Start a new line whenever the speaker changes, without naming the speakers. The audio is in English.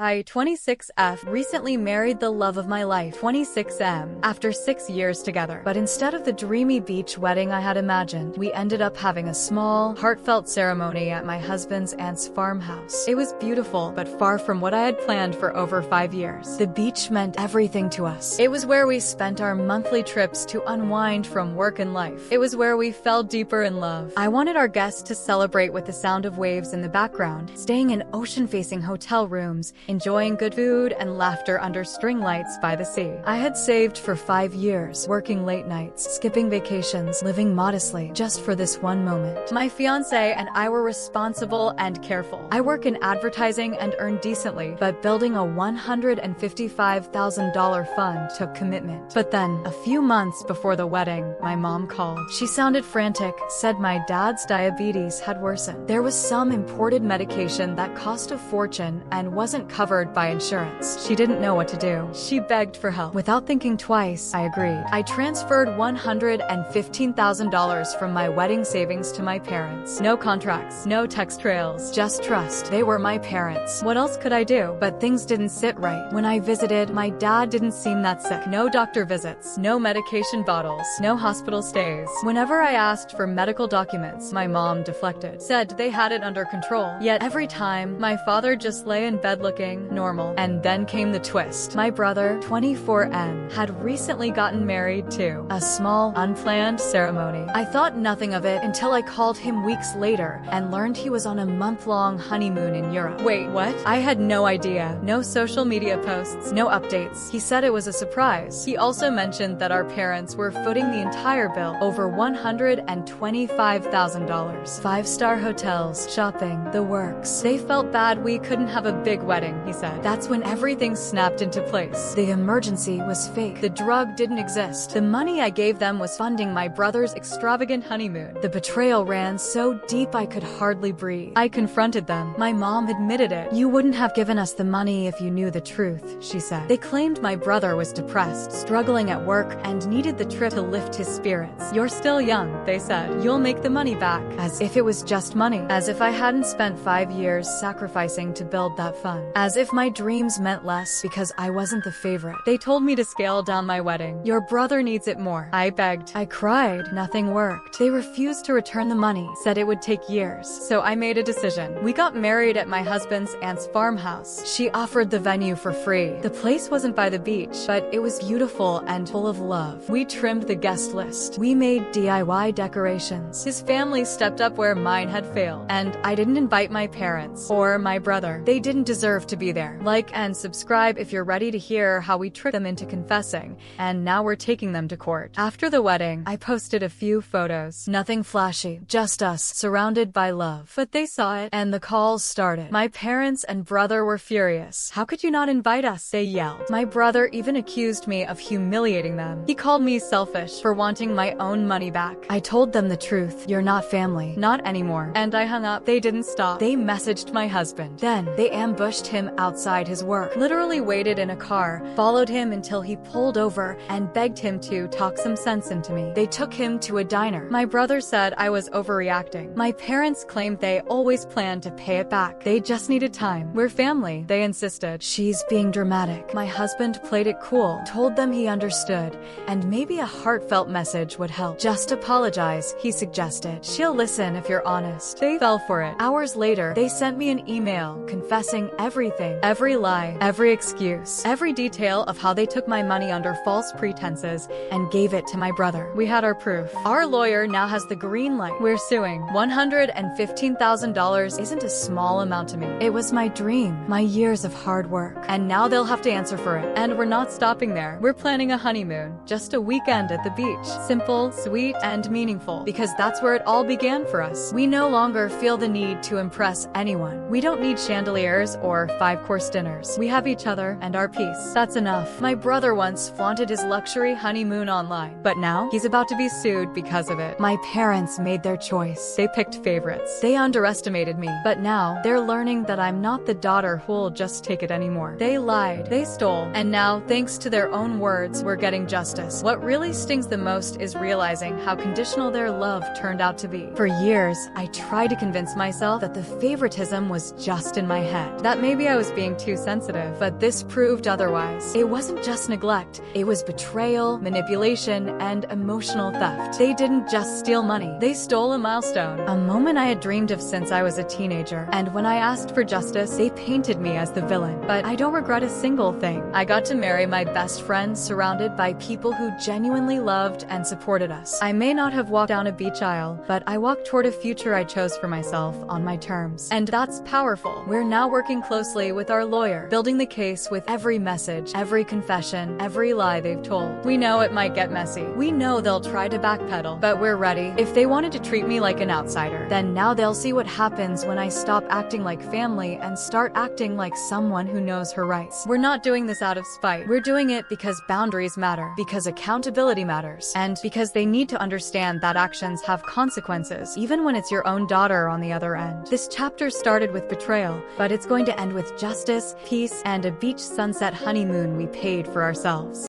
I, 26F, recently married the love of my life, 26M, after 6 years together. But instead of the dreamy beach wedding I had imagined, we ended up having a small, heartfelt ceremony at my husband's aunt's farmhouse. It was beautiful, but far from what I had planned for over 5 years. The beach meant everything to us. It was where we spent our monthly trips to unwind from work and life. It was where we fell deeper in love. I wanted our guests to celebrate with the sound of waves in the background, staying in ocean-facing hotel rooms, enjoying good food and laughter under string lights by the sea. I had saved for 5 years, working late nights, skipping vacations, living modestly, just for this one moment. My fiancé and I were responsible and careful. I work in advertising and earn decently, but building a $155,000 fund took commitment. But then, a few months before the wedding, my mom called. She sounded frantic, said my dad's diabetes had worsened. There was some imported medication that cost a fortune and wasn't covered by insurance. She didn't know what to do. She begged for help. Without thinking twice, I agreed. I transferred $115,000 from my wedding savings to my parents. No contracts, no text trails, just trust. They were my parents. What else could I do? But things didn't sit right. When I visited, my dad didn't seem that sick. No doctor visits, no medication bottles, no hospital stays. Whenever I asked for medical documents, my mom deflected, said they had it under control. Yet every time, my father just lay in bed looking normal. And then came the twist. My brother, 24M, had recently gotten married too. A small, unplanned ceremony. I thought nothing of it until I called him weeks later and learned he was on a month-long honeymoon in Europe. Wait, what? I had no idea. No social media posts, no updates. He said it was a surprise. He also mentioned that our parents were footing the entire bill, over $125,000. 5-star hotels, shopping, the works. They felt bad we couldn't have a big wedding, he said. That's when everything snapped into place. The emergency was fake. The drug didn't exist. The money I gave them was funding my brother's extravagant honeymoon. The betrayal ran so deep I could hardly breathe. I confronted them. My mom admitted it. You wouldn't have given us the money if you knew the truth, she said. They claimed my brother was depressed, struggling at work, and needed the trip to lift his spirits. You're still young, they said. You'll make the money back. As if it was just money. As if I hadn't spent 5 years sacrificing to build that fund. As if my dreams meant less because I wasn't the favorite. They told me to scale down my wedding. Your brother needs it more. I begged. I cried. Nothing worked. They refused to return the money, said it would take years. So I made a decision. We got married at my husband's aunt's farmhouse. She offered the venue for free. The place wasn't by the beach, but it was beautiful and full of love. We trimmed the guest list. We made DIY decorations. His family stepped up where mine had failed. And I didn't invite my parents or my brother. They didn't deserve to be there. Like and subscribe if you're ready to hear how we tricked them into confessing, and now we're taking them to court. After the wedding, I posted a few photos. Nothing flashy, just us, surrounded by love. But they saw it, and the calls started. My parents and brother were furious. How could you not invite us? They yelled. My brother even accused me of humiliating them. He called me selfish for wanting my own money back. I told them the truth. You're not family. Not anymore. And I hung up. They didn't stop. They messaged my husband. Then, they ambushed him outside his work, literally waited in a car, followed him until he pulled over, and begged him to talk some sense into me. They took him to a diner. My brother said I was overreacting. My parents claimed they always planned to pay it back. They just needed time. We're family, they insisted. She's being dramatic. My husband played it cool, told them he understood, and maybe a heartfelt message would help. Just apologize, he suggested. She'll listen if you're honest. They fell for it. Hours later, they sent me an email confessing everything, every lie, every excuse, every detail of how they took my money under false pretenses and gave it to my brother. We had our proof. Our lawyer now has the green light. We're suing. $115,000 isn't a small amount to me. It was my dream, my years of hard work, and now they'll have to answer for it. And we're not stopping there. We're planning a honeymoon, just a weekend at the beach. Simple, sweet, and meaningful, because that's where it all began for us. We no longer feel the need to impress anyone. We don't need chandeliers or 5-course dinners. We have each other and our peace. That's enough. My brother once flaunted his luxury honeymoon online, but now he's about to be sued because of it. My parents made their choice. They picked favorites. They underestimated me, but now they're learning that I'm not the daughter who'll just take it anymore. They lied. They stole. And now, thanks to their own words, we're getting justice. What really stings the most is realizing how conditional their love turned out to be. For years, I tried to convince myself that the favoritism was just in my head, that maybe Maybe I was being too sensitive, but this proved otherwise. It wasn't just neglect, it was betrayal, manipulation, and emotional theft. They didn't just steal money, they stole a milestone, a moment I had dreamed of since I was a teenager. And when I asked for justice, they painted me as the villain. But I don't regret a single thing. I got to marry my best friend, surrounded by people who genuinely loved and supported us. I may not have walked down a beach aisle, but I walked toward a future I chose for myself on my terms. And that's powerful. We're now working closely with our lawyer, building the case with every message, every confession, every lie they've told. We know it might get messy. We know they'll try to backpedal, but we're ready. If they wanted to treat me like an outsider, then now they'll see what happens when I stop acting like family and start acting like someone who knows her rights. We're not doing this out of spite. We're doing it because boundaries matter, because accountability matters, and because they need to understand that actions have consequences, even when it's your own daughter on the other end. This chapter started with betrayal, but it's going to end with justice, peace, and a beach sunset honeymoon we paid for ourselves.